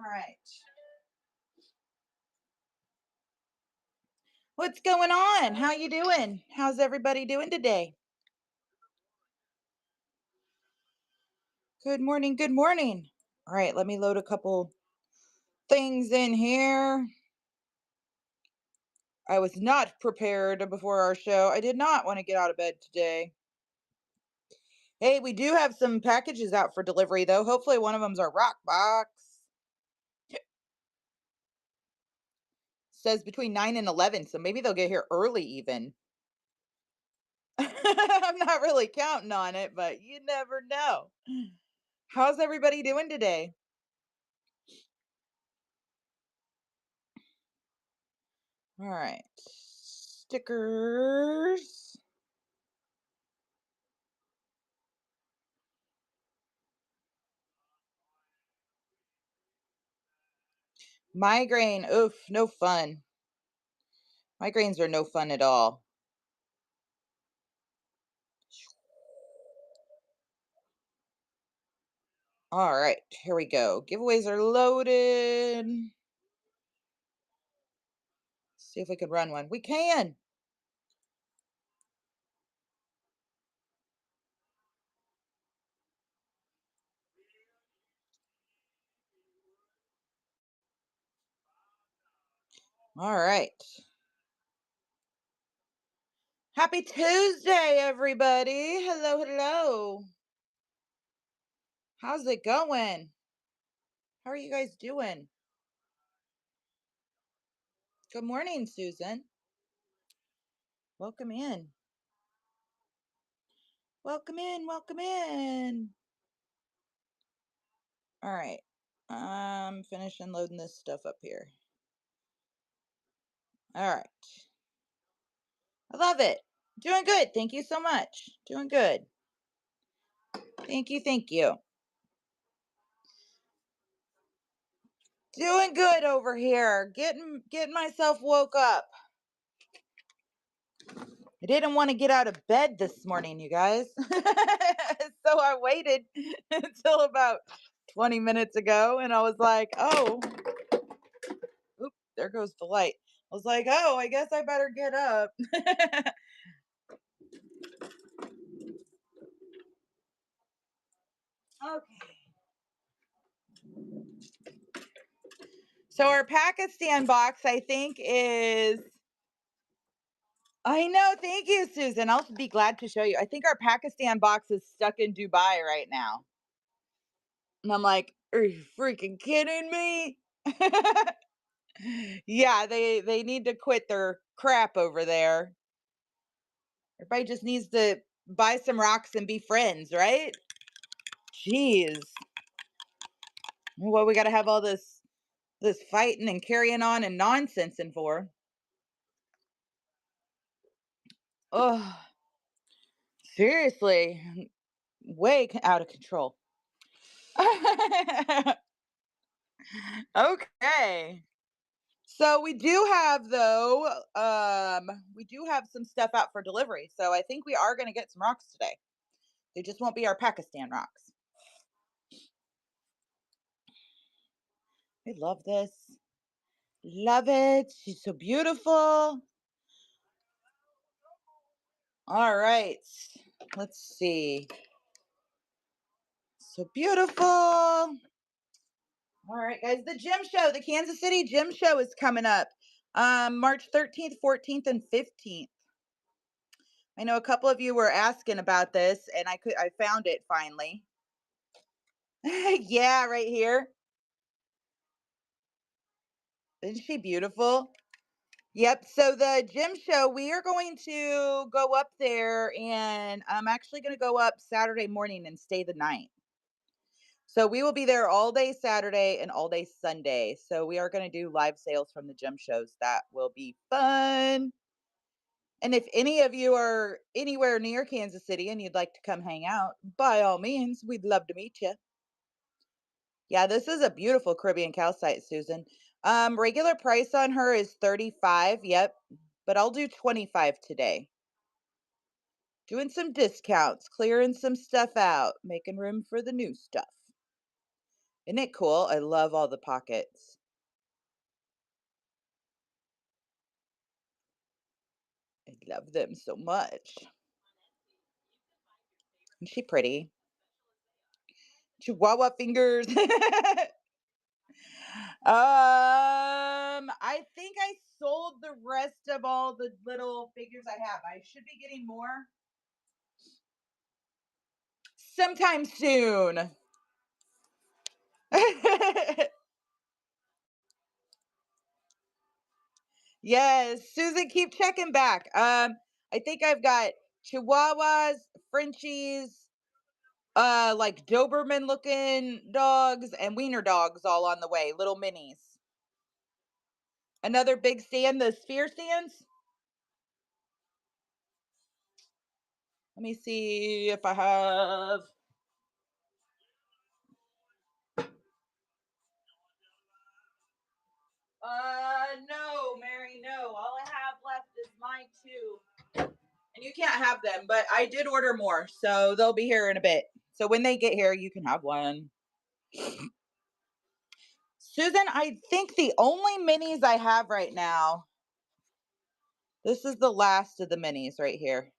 All right. What's going on? How you doing? How's everybody doing today? Good morning. Good morning. All right, let me load a couple things in here. I was not prepared before our show. I did not want to get out of bed today. Hey, we do have some packages out for delivery though. Hopefully one of them's our rock box. Says between 9 and 11, so maybe they'll get here early even. I'm not really counting on it, but you never know. How's everybody doing today? All right. Stickers. Migraine. Oof, no fun. Migraines are no fun at all. All right, here we go. Giveaways are loaded. See if we can run one. We can. All right. Happy Tuesday, everybody. Hello, hello. How's it going? How are you guys doing? Good morning, Susan. Welcome in. Welcome in. Welcome in. All right. I'm finishing loading this stuff up here. All right. I love it. Doing good. Thank you so much. Doing good. Thank you. Thank you. Doing good over here. Getting myself woke up. I didn't want to get out of bed this morning, you guys. So I waited until about 20 minutes ago and I was like, "Oh, oop, there goes the light." I was like, "Oh, I guess I better get up." Okay. So our Pakistan box, I think, is. I know. Thank you, Susan. I'll be glad to show you. I think our Pakistan box is stuck in Dubai right now. And I'm like, are you freaking kidding me? Yeah, they need to quit their crap over there. Everybody just needs to buy some rocks and be friends, right? Jeez. What we got to have all this fighting and carrying on and nonsense and for? Oh, seriously, out of control. Okay. So we do have though, we do have some stuff out for delivery. So I think we are going to get some rocks today. They just won't be our Pakistan rocks. I love this. Love it. She's so beautiful. All right. Let's see. So beautiful. All right, guys. The gym show, the Kansas City Gym Show is coming up. March 13th, 14th, and 15th. I know a couple of you were asking about this, and I found it finally. Yeah, right here. Isn't she beautiful? Yep. So the gym show, we are going to go up there, and I'm actually going to go up Saturday morning and stay the night. So we will be there all day Saturday and all day Sunday. So we are going to do live sales from the gym shows. That will be fun. And if any of you are anywhere near Kansas City and you'd like to come hang out, by all means, we'd love to meet you. Yeah, this is a beautiful Caribbean calcite, Susan. Regular price on her is 35. Yep. But I'll do 25 today. Doing some discounts, clearing some stuff out, making room for the new stuff. Isn't it cool? I love all the pockets. I love them so much. Isn't she pretty? Chihuahua fingers. I think I sold the rest of all the little figures I have. I should be getting more sometime soon. Yes, Susan, keep checking back. I think I've got Chihuahuas, Frenchies, like Doberman looking dogs, and Wiener dogs all on the way, little minis. Another big stand, the sphere stands. Let me see if I have. No, Mary, no. All I have left is mine too. And you can't have them, but I did order more, so they'll be here in a bit. So when they get here, you can have one. Susan, I think the only minis I have right now, this is the last of the minis right here.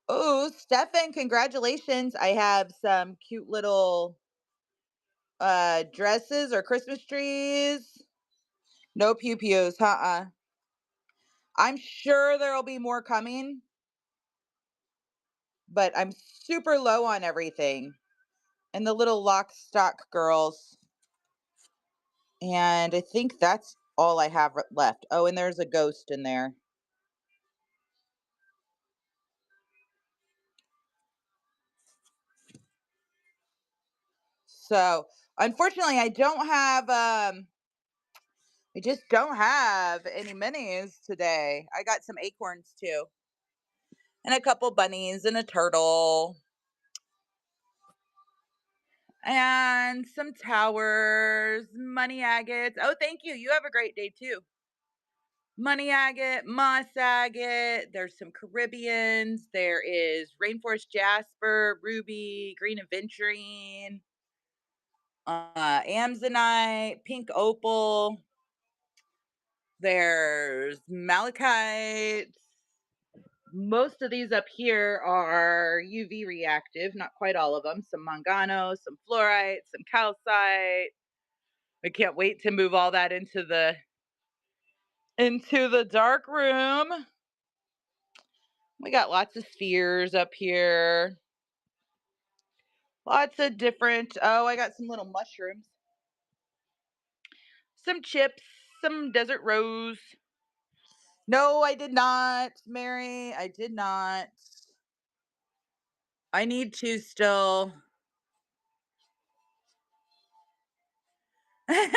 Oh, Stefan, congratulations. I have some cute little dresses or Christmas trees. No pew pews, I'm sure there'll be more coming, but I'm super low on everything. And the little lock stock girls. And I think that's all I have left. Oh, and there's a ghost in there. So, unfortunately, I just don't have any minis today. I got some acorns too. And a couple bunnies and a turtle. And some towers, money agates. Oh, thank you. You have a great day too. Money agate, moss agate. There's some Caribbeans. There is rainforest jasper, ruby, green aventurine, amzonite, pink opal. There's malachite. Most of these up here are UV reactive, not quite all of them. Some mangano, some fluorite, some calcite. I can't wait to move all that into the dark room. We got lots of spheres up here. Lots of different. Oh, I got some little mushrooms. Some chips, some desert rose. No, I did not, Mary. I did not. I need to still. Cujo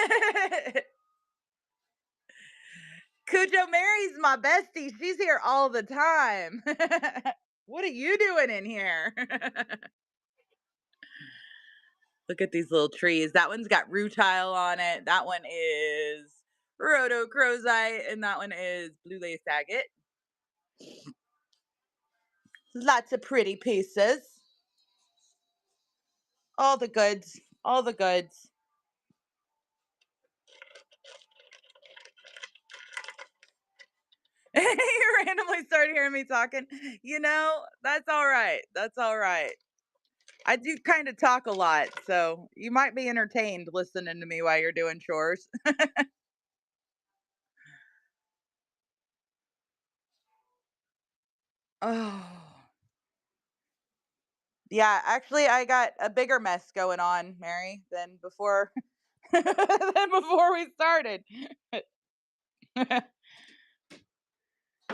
Mary's my bestie. She's here all the time. What are you doing in here? Look at these little trees. That one's got rutile on it. That one is rhodochrosite, and that one is blue lace agate. Lots of pretty pieces. All the goods. All the goods. You randomly started hearing me talking. That's all right. That's all right. I do kind of talk a lot, so you might be entertained listening to me while you're doing chores. Oh. Yeah, actually I got a bigger mess going on, Mary, than before than before we started.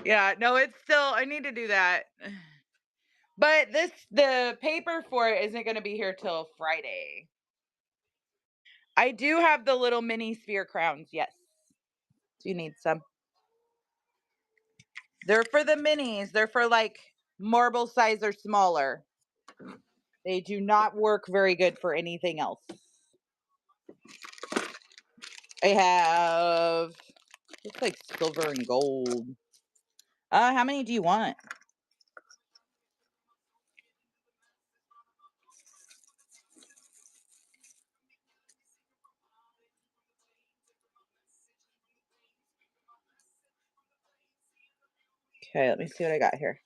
Yeah, no, it's still I need to do that. But the paper for it isn't going to be here till Friday. I do have the little mini sphere crowns. Yes. Do you need some? They're for the minis. They're for like marble size or smaller. They do not work very good for anything else. I have looks like silver and gold. How many do you want? Okay, let me see what I got here.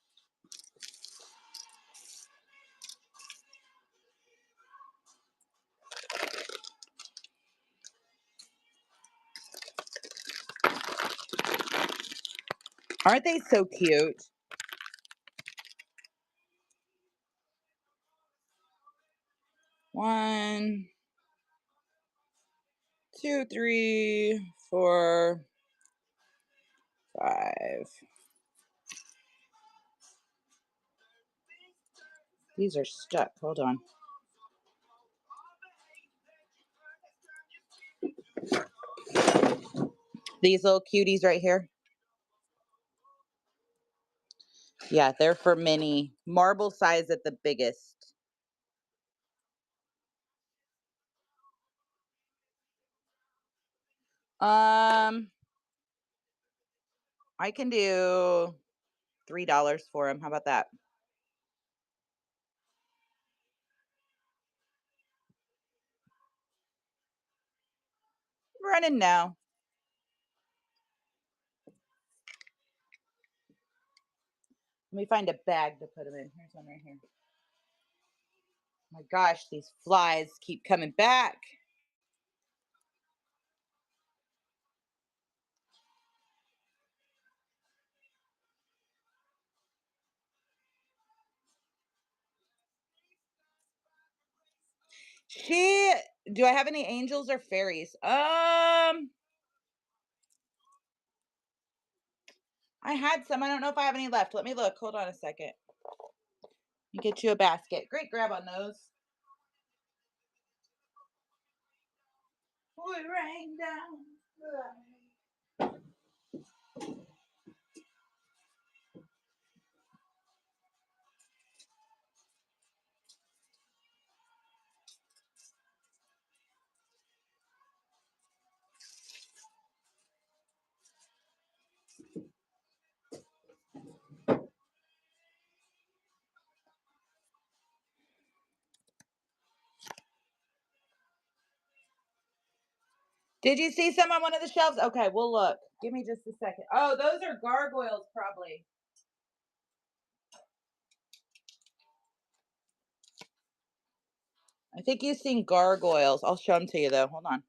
Aren't they so cute? One, two, three, four, five. These are stuck. Hold on. These little cuties right here. Yeah, they're for mini. Marble size at the biggest. Um, I can do $3 for them. How about that? Running now. Let me find a bag to put them in. Here's one right here. My gosh, these flies keep coming back. She, do I have any angels or fairies? I had some. I don't know if I have any left. Let me look. Hold on a second. Let me get you a basket. Great grab on those. We rain down. Did you see some on one of the shelves? Okay, we'll look. Give me just a second. Oh, those are gargoyles, probably. I think you've seen gargoyles. I'll show them to you, though. Hold on.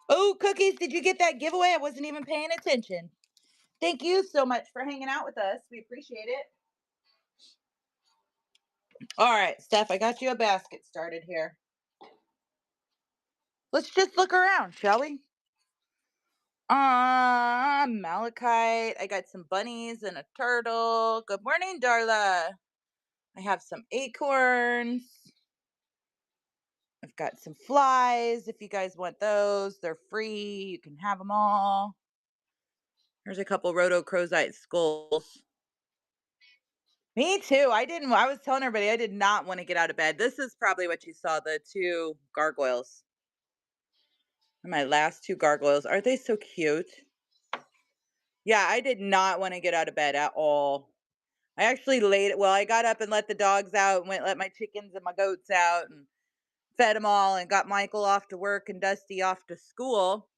Oh, Cookies, did you get that giveaway? I wasn't even paying attention. Thank you so much for hanging out with us. We appreciate it. All right, Steph, I got you a basket started here. Let's just look around, shall we? Malachite. I got some bunnies and a turtle. Good morning, Darla. I have some acorns. I've got some flies. If you guys want those, they're free. You can have them all. Here's a couple rhodochrosite skulls. Me too. I was telling everybody I did not want to get out of bed. This is probably what you saw, the two gargoyles. My last two gargoyles. Aren't they so cute? Yeah, I did not want to get out of bed at all. I actually I got up and let the dogs out and let my chickens and my goats out and fed them all and got Michael off to work and Dusty off to school.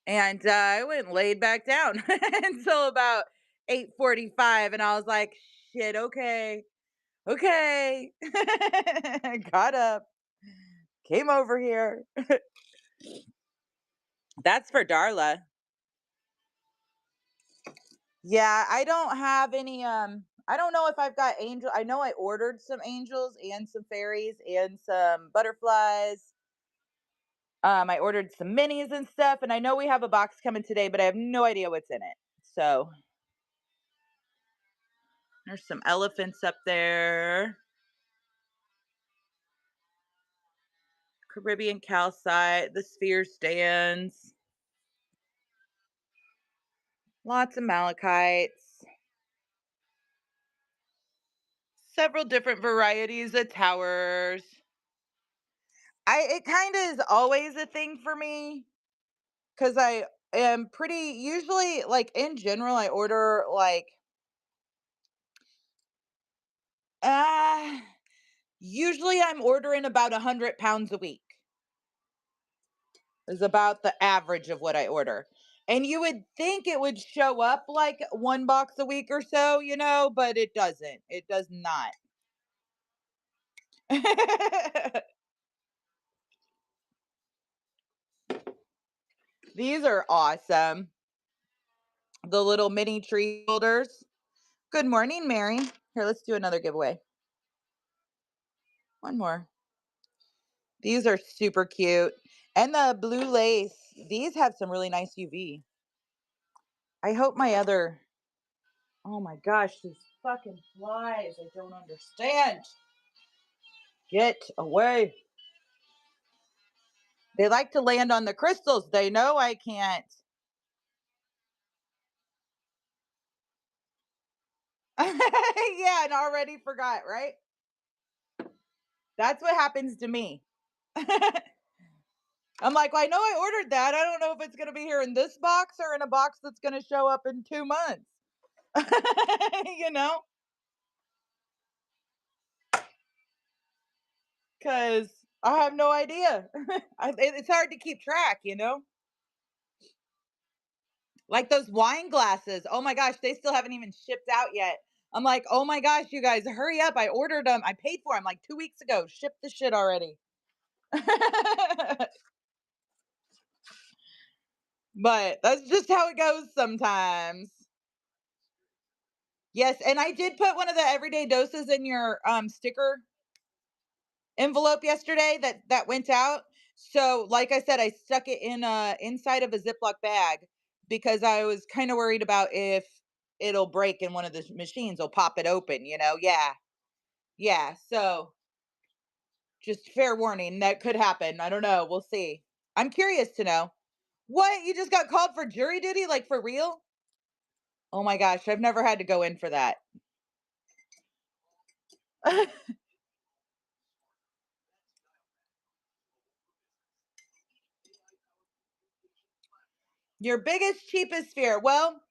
And I went and laid back down until about 8:45, and I was like, shit, okay. Okay. Got up, came over here. That's for Darla. Yeah, I don't have any I don't know if I've got angel. I know I ordered some angels and some fairies and some butterflies. I ordered some minis and stuff, and I know we have a box coming today, but I have no idea what's in it. So there's some elephants up there. Caribbean calcite, the sphere stands, lots of malachites, several different varieties of towers. It kind of is always a thing for me because I am pretty usually like in general I order like uh Usually I'm ordering about 100 pounds a week, is about the average of what I order. And you would think it would show up like one box a week or so, but it doesn't. It does not. These are awesome. The little mini tree holders. Good morning, Mary. Here, let's do another giveaway. One more. These are super cute. And the blue lace. These have some really nice UV. I hope my other. Oh my gosh, these fucking flies. I don't understand. Get away. They like to land on the crystals. They know I can't. Yeah, and already forgot, right? That's what happens to me. I'm like, well, I know I ordered that. I don't know if it's going to be here in this box or in a box that's going to show up in 2 months. you know, because I have no idea. It's hard to keep track. Like those wine glasses. Oh my gosh, they still haven't even shipped out yet. I'm like, oh my gosh, you guys, hurry up. I ordered them. I paid for them like 2 weeks ago. Ship the shit already. But that's just how it goes sometimes. Yes, and I did put one of the everyday doses in your sticker envelope yesterday that went out. So, like I said, I stuck it in inside of a Ziploc bag because I was kind of worried about if it'll break in one of the machines, will pop it open. Yeah. Yeah. So, just fair warning that could happen. I don't know. We'll see. I'm curious to know. What? You just got called for jury duty like for real? Oh my gosh, I've never had to go in for that. Your biggest cheapest fear. Well,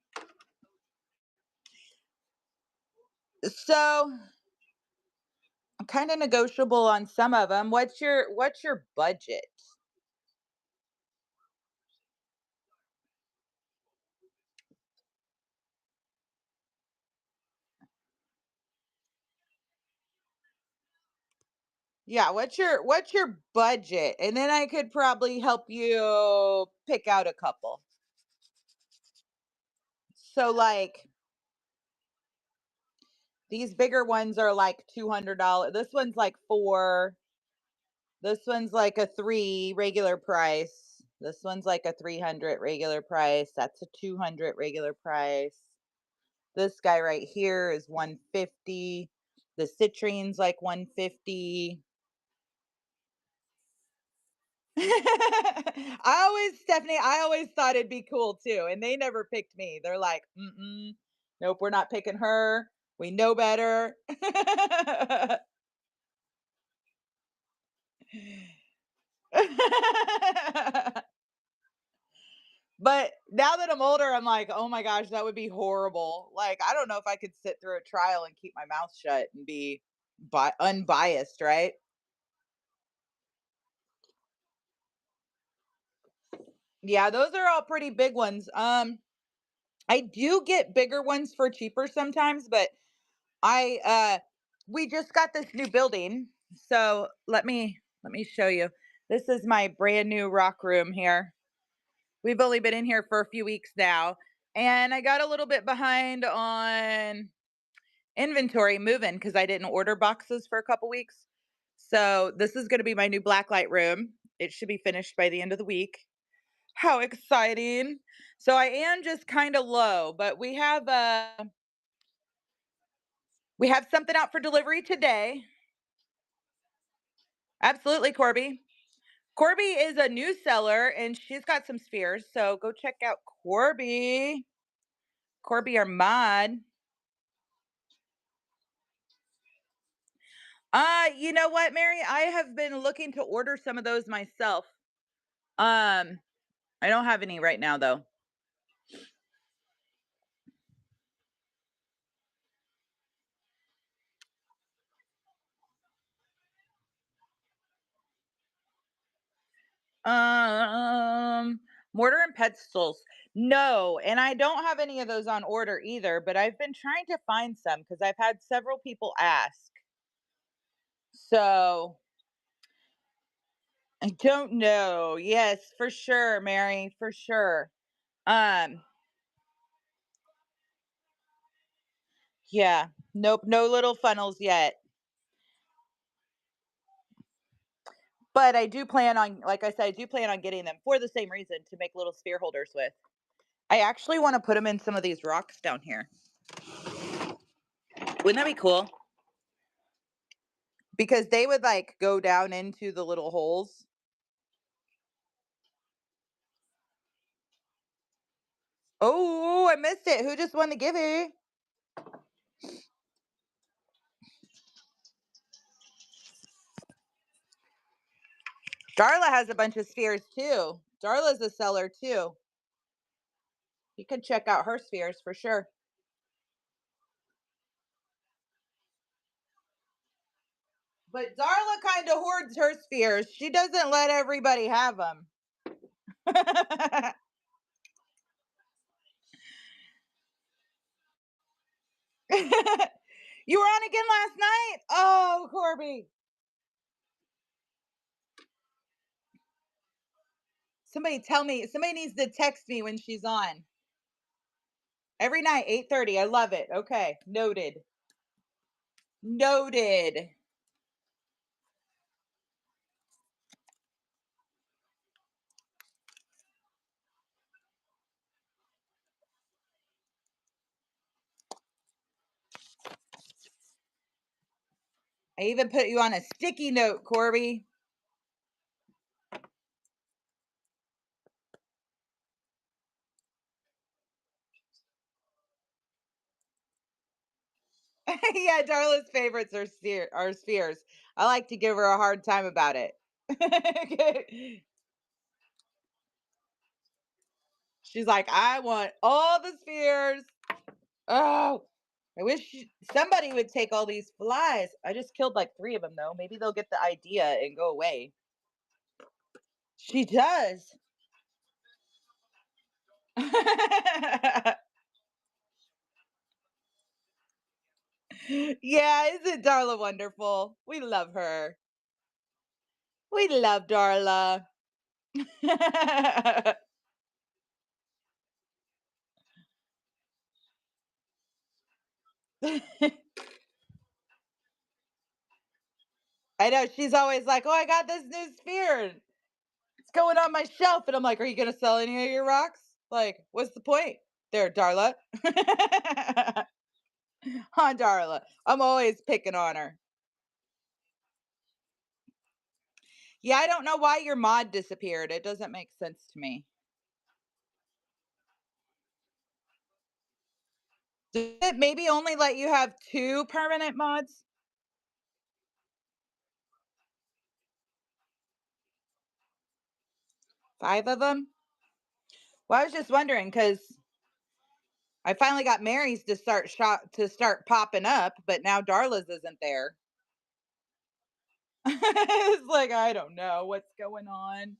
so I'm kind of negotiable on some of them. What's your budget? Yeah, what's your budget? And then I could probably help you pick out a couple. So like these bigger ones are like $200. This one's like 4. This one's like a 3 regular price. This one's like a 300 regular price. That's a 200 regular price. This guy right here is 150. The citrine's like 150. Stephanie, I always thought it'd be cool too. And they never picked me. They're like, nope, we're not picking her. We know better. But now that I'm older, I'm like, oh my gosh, that would be horrible. Like, I don't know if I could sit through a trial and keep my mouth shut and be unbiased, right? Yeah, those are all pretty big ones. I do get bigger ones for cheaper sometimes, but I we just got this new building. So let me show you. This is my brand new rock room here. We've only been in here for a few weeks now, and I got a little bit behind on inventory moving because I didn't order boxes for a couple weeks. So this is going to be my new blacklight room. It should be finished by the end of the week. How exciting. So I am just kind of low, but we have something out for delivery today. Absolutely, Corby. Corby is a new seller and she's got some spheres. So go check out Corby. Corby Armad. You know what, Mary? I have been looking to order some of those myself. Um, I don't have any right now though. Mortar and Pestles. No, and I don't have any of those on order either, but I've been trying to find some because I've had several people ask. So I don't know. Yes, for sure, Mary, for sure. Um, yeah. Nope, no little funnels yet. But I do plan on, like I said, I do plan on getting them for the same reason to make little sphere holders with. I actually want to put them in some of these rocks down here. Wouldn't that be cool? Because they would like go down into the little holes. Oh, I missed it. Who just won the giveaway? Darla has a bunch of spheres too. Darla's a seller too. You can check out her spheres for sure. But Darla kind of hoards her spheres. She doesn't let everybody have them. You were on again last night? Oh, Corby. Somebody tell me. Somebody needs to text me when she's on. Every night, 8:30. I love it. Okay. Noted. Noted. I even put you on a sticky note, Corby. Yeah, Darla's favorites are spheres. I like to give her a hard time about it. She's like, I want all the spheres. Oh, I wish somebody would take all these flies. I just killed like 3 of them though. Maybe they'll get the idea and go away. She does. Yeah, isn't Darla wonderful? We love her. We love Darla. I know she's always like, "Oh, I got this new sphere. It's going on my shelf." And I'm like, "Are you going to sell any of your rocks? Like, what's the point there, Darla?" On Darla. I'm always picking on her. Yeah, I don't know why your mod disappeared. It doesn't make sense to me. Did it maybe only let you have 2 permanent mods? 5 of them? Well, I was just wondering because I finally got Mary's to start popping up, but now Darla's isn't there. It's like, I don't know what's going on.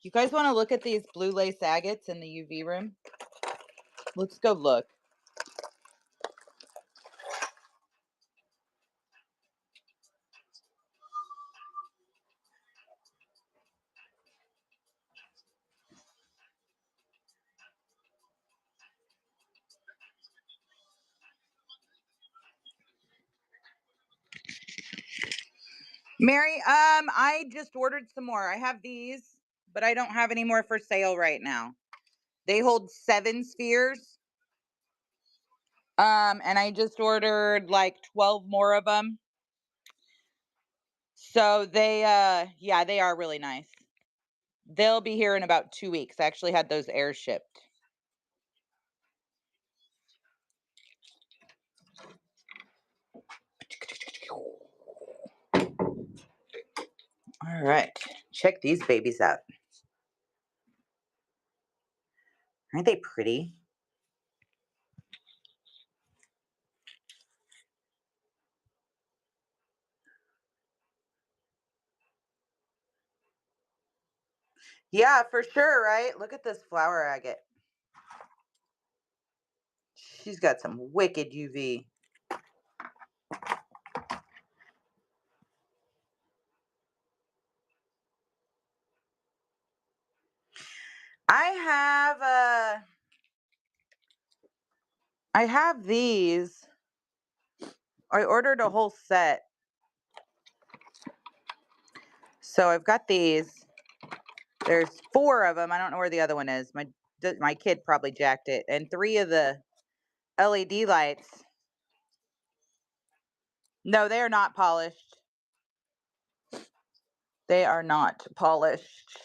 You guys wanna look at these blue lace agates in the UV room? Let's go look. Mary, I just ordered some more. I have these, but I don't have any more for sale right now. They hold 7 spheres. And I just ordered like 12 more of them. So yeah, they are really nice. They'll be here in about 2 weeks. I actually had those air shipped. All right. Check these babies out. Aren't they pretty? Yeah, for sure, right? Look at this flower agate. She's got some wicked UV. I have these. I ordered a whole set. So I've got these. There's 4 of them. I don't know where the other one is. My kid probably jacked it. And 3 of the LED lights. No, they are not polished. They are not polished.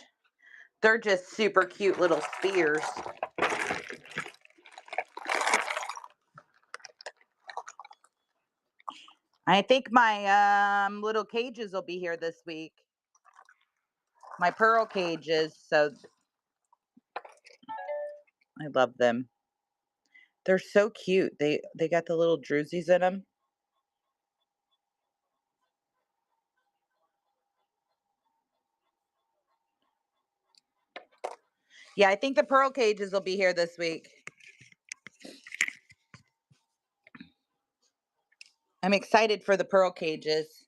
They're just super cute little spheres. I think my little cages will be here this week. My pearl cages, so I love them. They're so cute. They got the little drusies in them. Yeah, I think the pearl cages will be here this week. I'm excited for the pearl cages.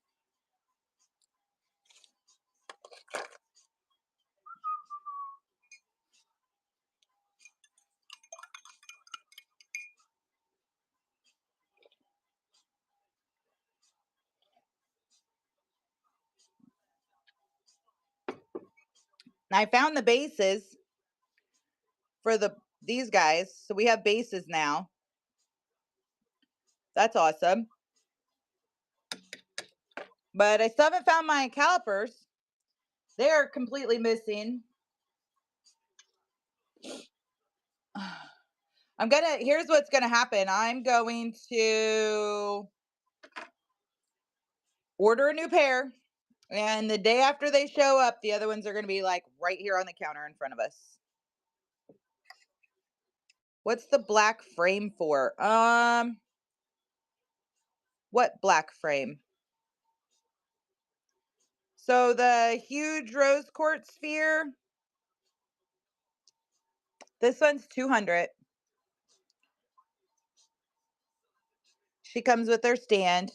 I found the bases for these guys. So we have bases now. That's awesome. But I still haven't found my calipers. They're completely missing. Here's what's gonna happen. I'm going to order a new pair, and the day after they show up, the other ones are gonna be like right here on the counter in front of us. What's the black frame for? What black frame? So the huge rose quartz sphere. This one's 200. She comes with her stand.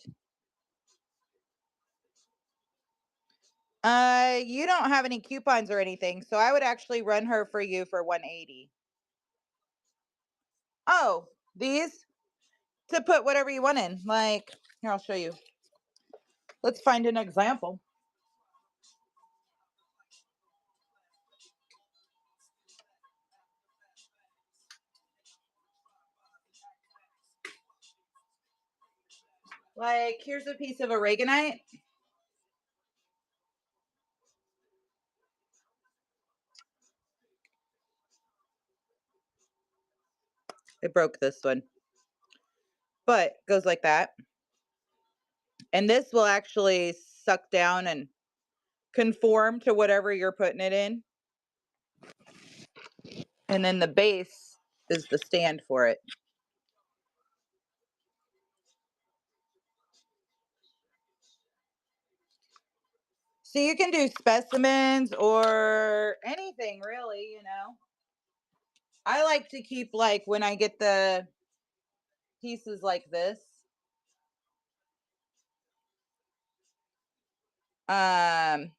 You don't have any coupons or anything, so I would actually run her for you for 180. Oh, these to put whatever you want in. Like, here, I'll show you. Let's find an example. Like, here's a piece of aragonite. It broke this one, but goes like that. And this will actually suck down and conform to whatever you're putting it in. And then the base is the stand for it. So you can do specimens or anything really, you know. I like to keep, like, when I get the pieces like this. Um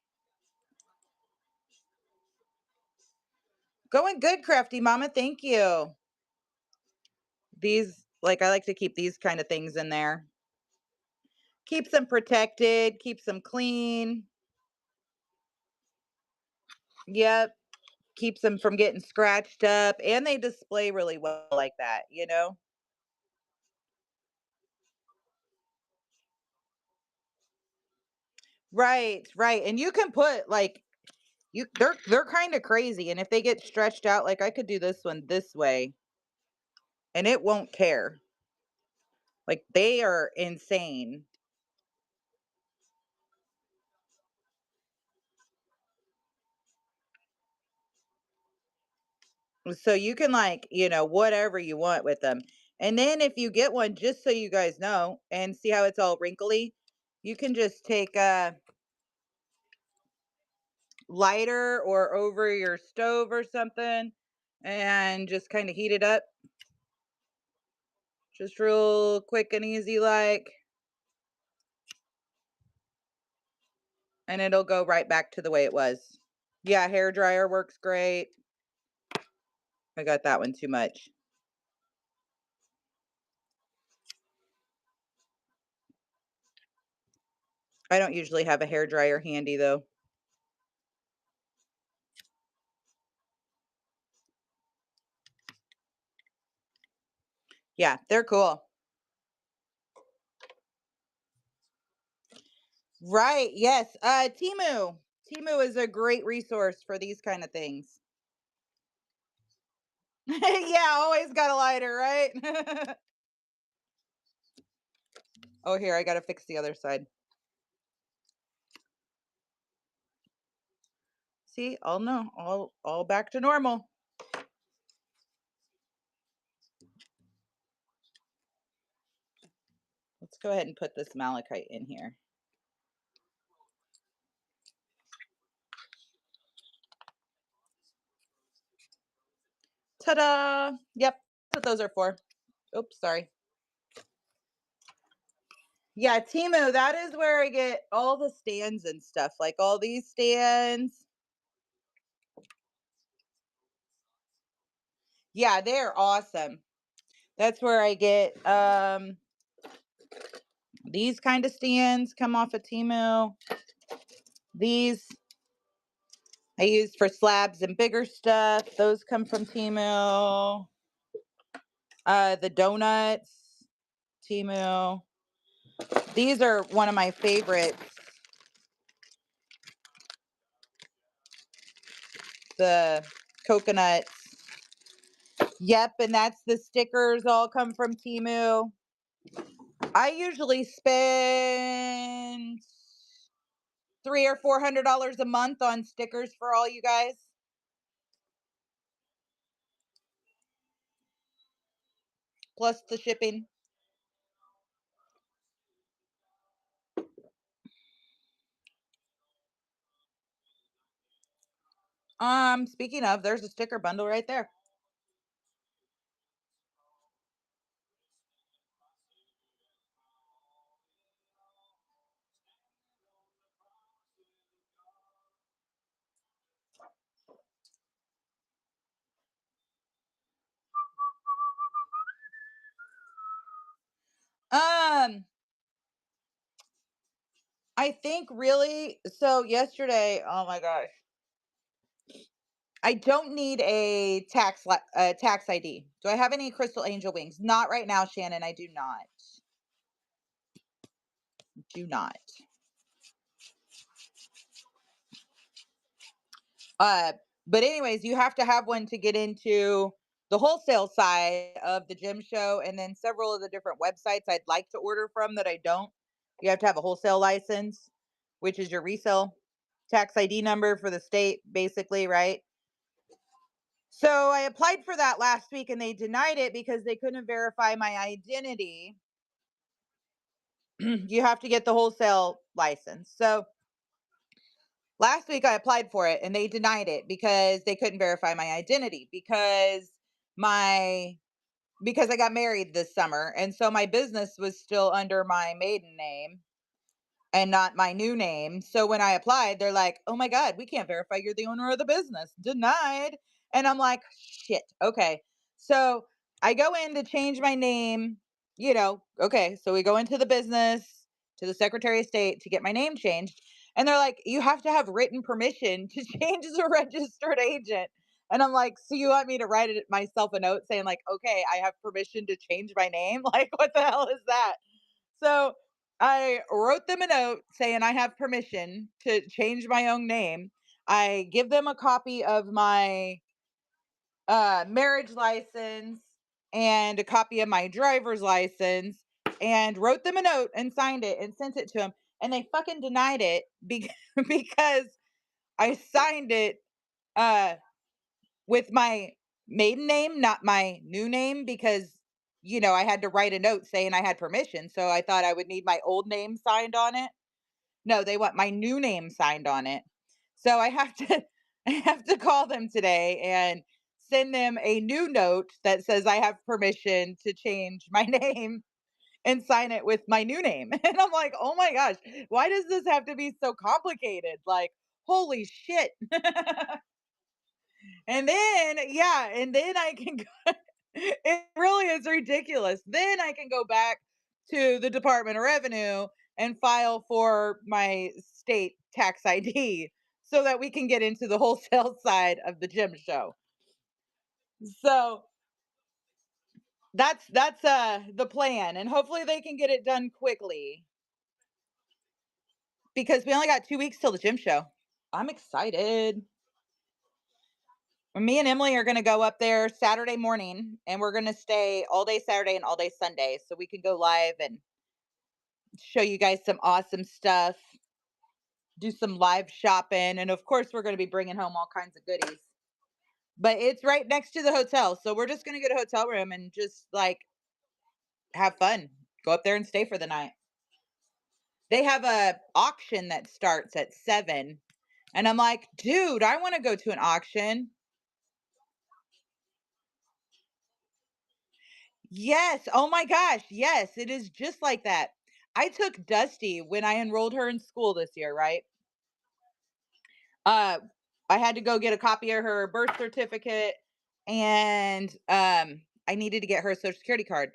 Going good, Crafty Mama. Thank you. These, like, I like to keep these kind of things in there. Keeps them protected, keeps them clean. Yep. Keeps them from getting scratched up, and they display really well like that, you know? Right, right. And you can put like they're kind of crazy, and if they get stretched out, like I could do this one this way and it won't care. Like they are insane. So you can, like, whatever you want with them. And then if you get one, just so you guys know, and see how it's all wrinkly, you can just take lighter or over your stove or something and just kind of heat it up. Just real quick and easy like. And it'll go right back to the way it was. Yeah, hair dryer works great. I got that one too much. I don't usually have a hair dryer handy though. Yeah, they're cool. Right. Yes. Timu. Timu is a great resource for these kind of things. Yeah, always got a lighter, right? Oh, here, I gotta fix the other side. See, all no, all back to normal. Let's go ahead and put this malachite in here. Ta-da! Yep, that's what those are for. Oops, sorry. Yeah, Timu, that is where I get all the stands and stuff, like all these stands. Yeah, they're awesome. That's where I get these kind of stands come off of Timu. These I use for slabs and bigger stuff. Those come from Timu. The donuts, Timu. These are one of my favorites. The coconuts. Yep, and that's the stickers all come from Timu. I usually spend $300 or $400 a month on stickers for all you guys. Plus the shipping. Speaking of, there's a sticker bundle right there. Um, I think really so yesterday, oh my gosh. I don't need a tax ID. Do I have any Crystal Angel wings? Not right now, Shannon. I do not. Do not. Uh, but anyways, you have to have one to get into the wholesale side of the gym show, and then several of the different websites I'd like to order from that I don't. You have to have a wholesale license, which is your resale tax ID number for the state, basically, right? So I applied for that last week and they denied it because they couldn't verify my identity. You have to get the wholesale license. So last week I applied for it and they denied it because they couldn't verify my identity my because I got married this summer and so my business was still under my maiden name and not my new name. So when I applied, they're like, "Oh my god, we can't verify you're the owner of the business. Denied." And I'm like, "Shit. Okay." So I go in to change my name, okay. So we go into the business to the Secretary of State to get my name changed. And they're like, "You have to have written permission to change as a registered agent." And I'm like, "So you want me to write it myself a note saying like, okay, I have permission to change my name?" Like, what the hell is that? So I wrote them a note saying I have permission to change my own name. I give them a copy of my marriage license and a copy of my driver's license and wrote them a note and signed it and sent it to them. And they fucking denied it because I signed it uh, with my maiden name, not my new name, because I had to write a note saying I had permission. So I thought I would need my old name signed on it. No, they want my new name signed on it. So I have to I have to call them today and send them a new note that says I have permission to change my name and sign it with my new name. And I'm like, "Oh my gosh, why does this have to be so complicated?" Like, holy shit. And then, yeah, and then I can go, it really is ridiculous. Then I can go back to the Department of Revenue and file for my state tax ID so that we can get into the wholesale side of the gym show. So that's the plan, and hopefully they can get it done quickly because we only got 2 weeks till the gym show. I'm excited. Me and Emily are going to go up there Saturday morning and we're going to stay all day Saturday and all day Sunday so we can go live and show you guys some awesome stuff, do some live shopping, and of course, we're going to be bringing home all kinds of goodies. But it's right next to the hotel, so we're just going to get a hotel room and just like have fun. Go up there and stay for the night. They have a auction that starts at 7, and I'm like, "Dude, I want to go to an auction." Yes. Oh my gosh. Yes, it is just like that. I took Dusty when I enrolled her in school this year, right? Uh, I had to go get a copy of her birth certificate and I needed to get her social security card.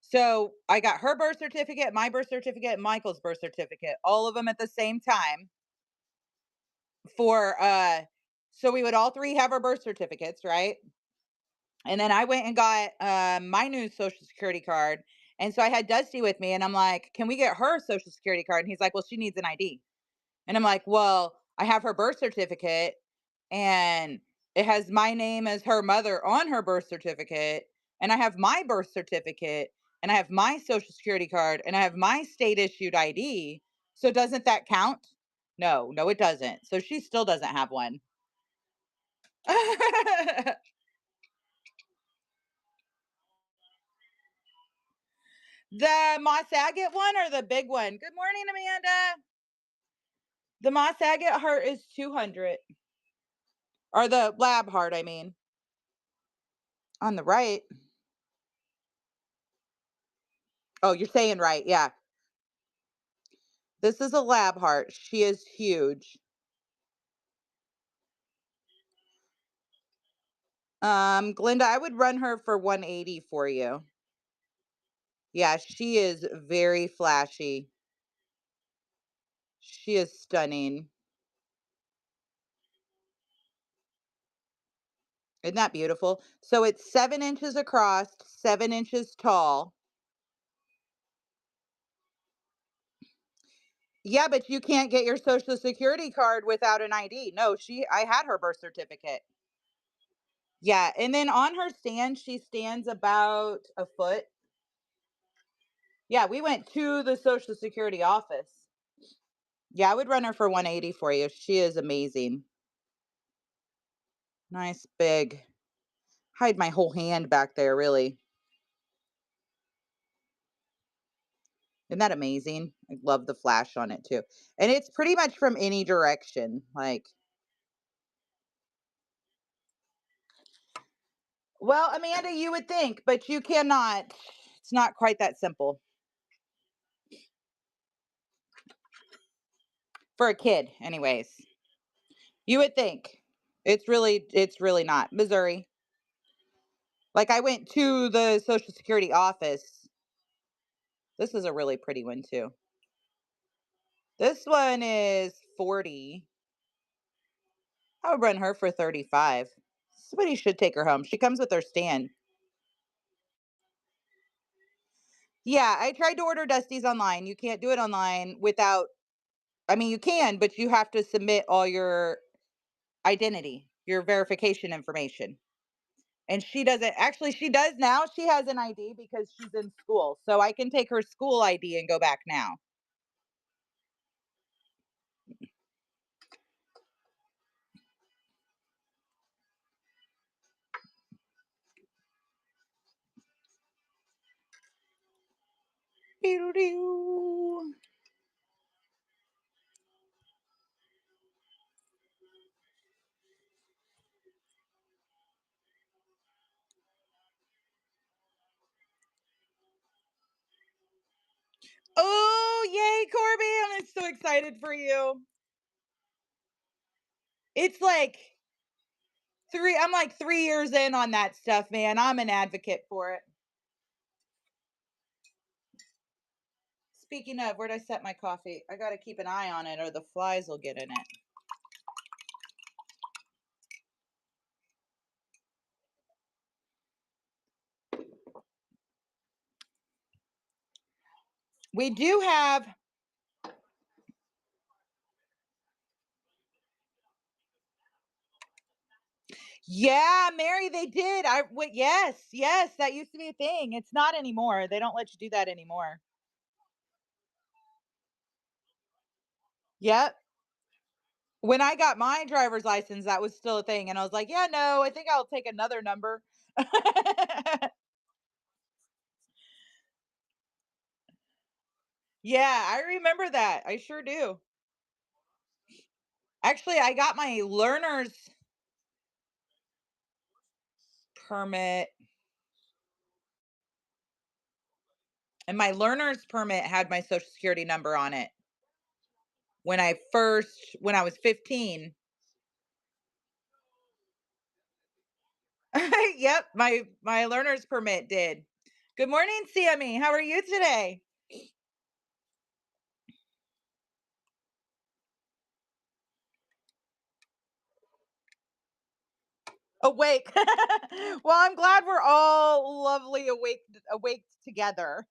So I got her birth certificate, my birth certificate, and Michael's birth certificate, all of them at the same time for so we would all three have our birth certificates, right? And then I went and got my new social security card. And so I had Dusty with me and I'm like, "Can we get her social security card?" And he's like, "Well, she needs an ID." And I'm like, "Well, I have her birth certificate and it has my name as her mother on her birth certificate. And I have my birth certificate and I have my social security card and I have my state issued ID. So doesn't that count?" No, no, it doesn't. So she still doesn't have one. The Moss Agate one or the big one? Good morning, Amanda. The Moss Agate heart is 200. Or the lab heart, I mean. On the right. Oh, you're saying right. Yeah. This is a lab heart. She is huge. Glinda, I would run her for 180 for you. Yeah, she is very flashy. She is stunning. Isn't that beautiful? So it's 7 inches across, 7 inches tall. Yeah, but you can't get your social security card without an ID. No, I had her birth certificate. Yeah, and then on her stand, she stands about a foot. Yeah, we went to the Social Security office. Yeah, I would run her for 180 for you. She is amazing. Nice big. Hide my whole hand back there, really. Isn't that amazing? I love the flash on it too. And it's pretty much from any direction. Like, well, Amanda, you would think, but you cannot. It's not quite that simple for a kid, anyways. You would think. It's really not. Missouri. Like I went to the Social Security office. This is a really pretty one too. This one is 40. I would run her for 35. Somebody should take her home. She comes with her stand. Yeah, I tried to order Dusty's online. You can't do it online without, I mean, you can, but you have to submit all your identity, your verification information. And she doesn't, actually, she does now. She has an ID because she's in school. So I can take her school ID and go back now. Doo-doo-doo. Oh, yay, Corby. I'm so excited for you. It's like I'm like 3 years in on that stuff, man. I'm an advocate for it. Speaking of, where'd I set my coffee? I got to keep an eye on it or the flies will get in it. We do have, yeah, Mary, they did. Yes, yes, that used to be a thing. It's not anymore. They don't let you do that anymore. Yep. When I got my driver's license, that was still a thing. And I was like, yeah, no, I think I'll take another number. Yeah, I remember that. I sure do. Actually, I got my learner's permit, and my learner's permit had my social security number on it when I was 15. Yep, my learner's permit did. Good morning, CME. How are you today? Awake. Well, I'm glad we're all lovely awake together.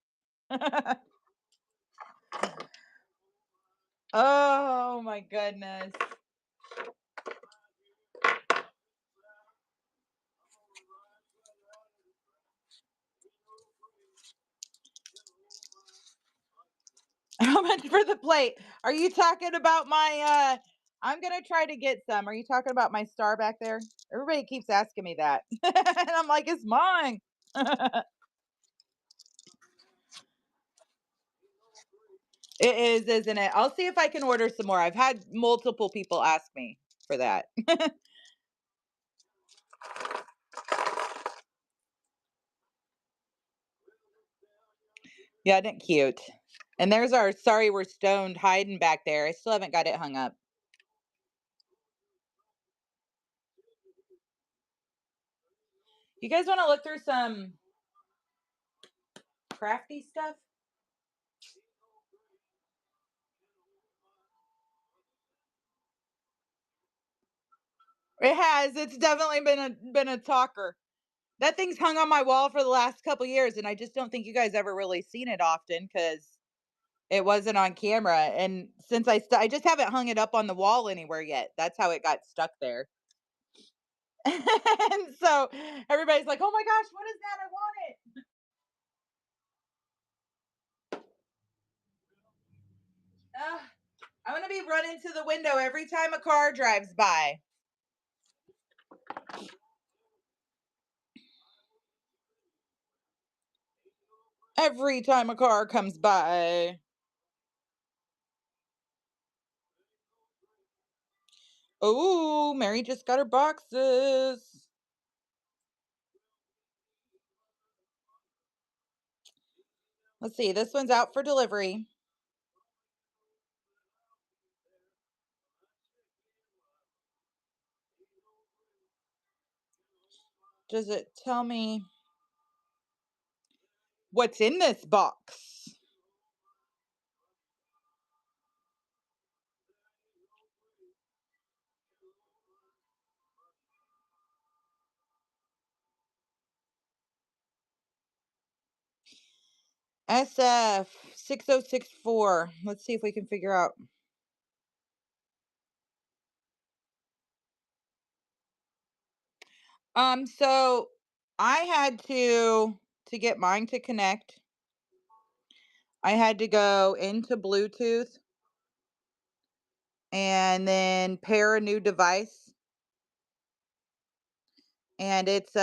Oh my goodness. How much for the plate? Are you talking about my I'm gonna try to get some. Are you talking about my star back there? Everybody keeps asking me that. And I'm like, it's mine. It is, isn't it? I'll see if I can order some more. I've had multiple people ask me for that. Yeah, isn't it cute? And there's our sorry we're stoned hiding back there. I still haven't got it hung up. You guys want to look through some crafty stuff? It has. It's definitely been a talker. That thing's hung on my wall for the last couple years, and I just don't think you guys ever really seen it often because it wasn't on camera. And since I just haven't hung it up on the wall anywhere yet. That's how it got stuck there. And so everybody's like, "Oh my gosh, what is that? I want it." Ugh, I'm gonna be running to the window every time a car drives by. Every time a car comes by. Oh, Mary just got her boxes. Let's see. This one's out for delivery. Does it tell me what's in this box? SF6064. Let's see if we can figure out. So I had to get mine to connect. I had to go into Bluetooth and then pair a new device. And it's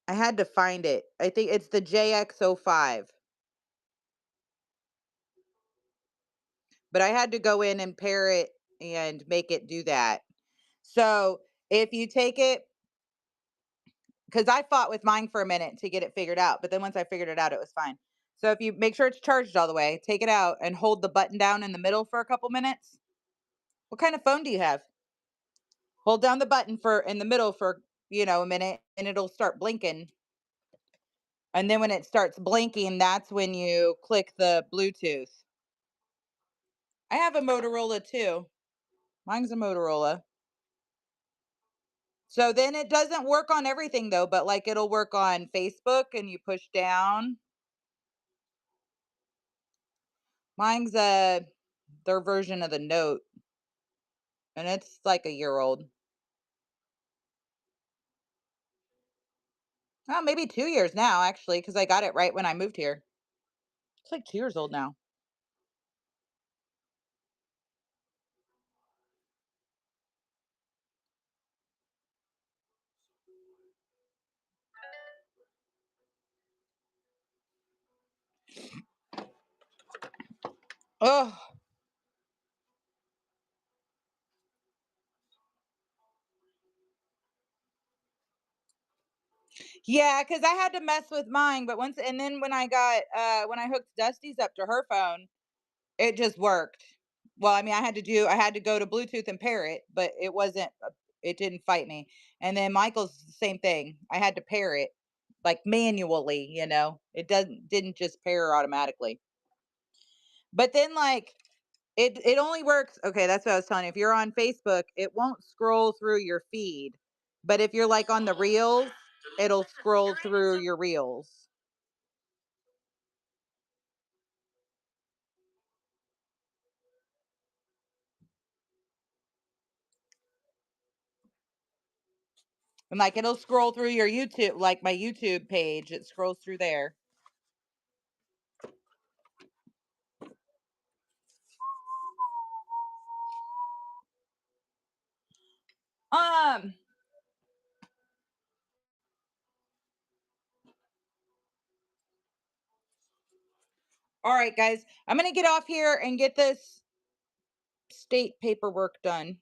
I had to find it. I think it's the JX05. But I had to go in and pair it and make it do that. So if you take it because I fought with mine for a minute to get it figured out, but then once I figured it out, it was fine. So if you make sure it's charged all the way, take it out and hold the button down in the middle for a couple minutes. What kind of phone do you have? Hold down the button for in the middle for, a minute and it'll start blinking. And then when it starts blinking, that's when you click the Bluetooth. I have a Motorola too. Mine's a Motorola. So then it doesn't work on everything though, but like it'll work on Facebook and you push down. Mine's their version of the Note and it's like a year old. Oh, maybe 2 years now actually cuz I got it right when I moved here. It's like 2 years old now. Oh, yeah, cuz I had to mess with mine, but once and then when I hooked Dusty's up to her phone, it just worked. Well, I mean, I had to go to Bluetooth and pair it, but it didn't fight me. And then Michael's the same thing. I had to pair it like manually. It didn't just pair automatically. But then like it only works. Okay, that's what I was telling you. If you're on Facebook, it won't scroll through your feed. But if you're like on the reels, it'll scroll through your reels. And like it'll scroll through your YouTube, like my YouTube page, it scrolls through there. Um, all right, guys, I'm gonna get off here and get this state paperwork done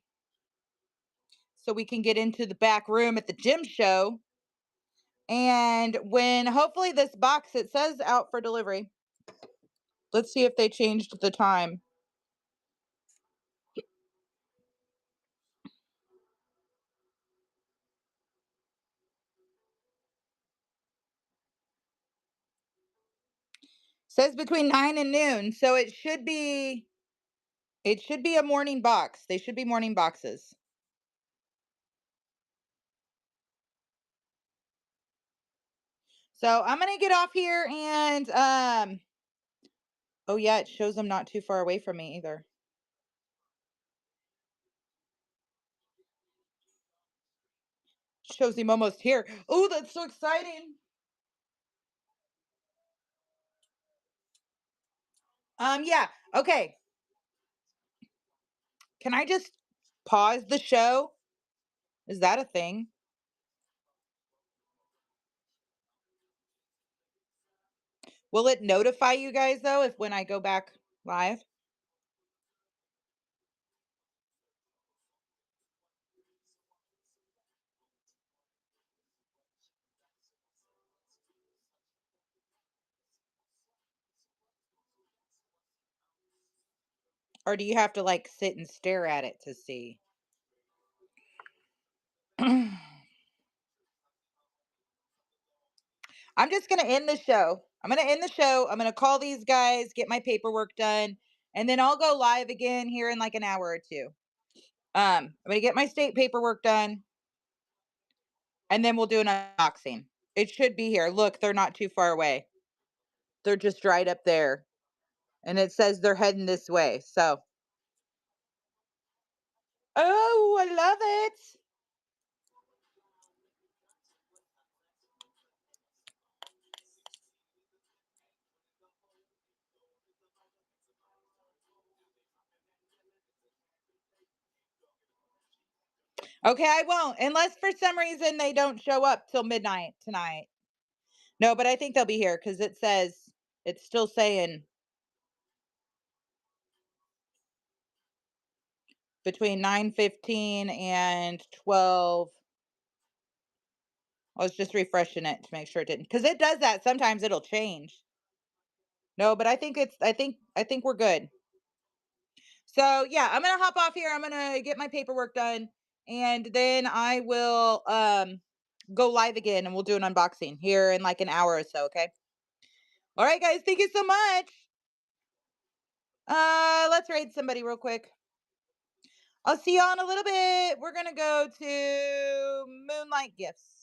so we can get into the back room at the gym show. And when hopefully this box it says out for delivery. Let's see if they changed the time. Says between 9 and noon, so it should be a morning box. They should be morning boxes. So I'm gonna get off here and oh yeah, it shows I'm not too far away from me either. Shows him almost here. Oh, that's so exciting. Yeah. Okay. Can I just pause the show? Is that a thing? Will it notify you guys though if when I go back live? Or do you have to like sit and stare at it to see? I'm just gonna end the show. I'm gonna end the show. I'm gonna call these guys, get my paperwork done, and then I'll go live again here in like an hour or two. I'm gonna get my state paperwork done, and then we'll do an unboxing. It should be here. Look, they're not too far away. They're just right up there. And it says they're heading this way. So, oh, I love it. Okay, I won't, unless for some reason they don't show up till midnight tonight. No, but I think they'll be here because it's still saying between 9:15 and 12. I was just refreshing it to make sure it didn't, because it does that. Sometimes it'll change. No, but I think we're good. So yeah, I'm gonna hop off here. I'm gonna get my paperwork done, and then I will go live again, and we'll do an unboxing here in like an hour or so. Okay. All right, guys. Thank you so much. Let's raid somebody real quick. I'll see y'all in a little bit. We're gonna go to Moonlight Gifts.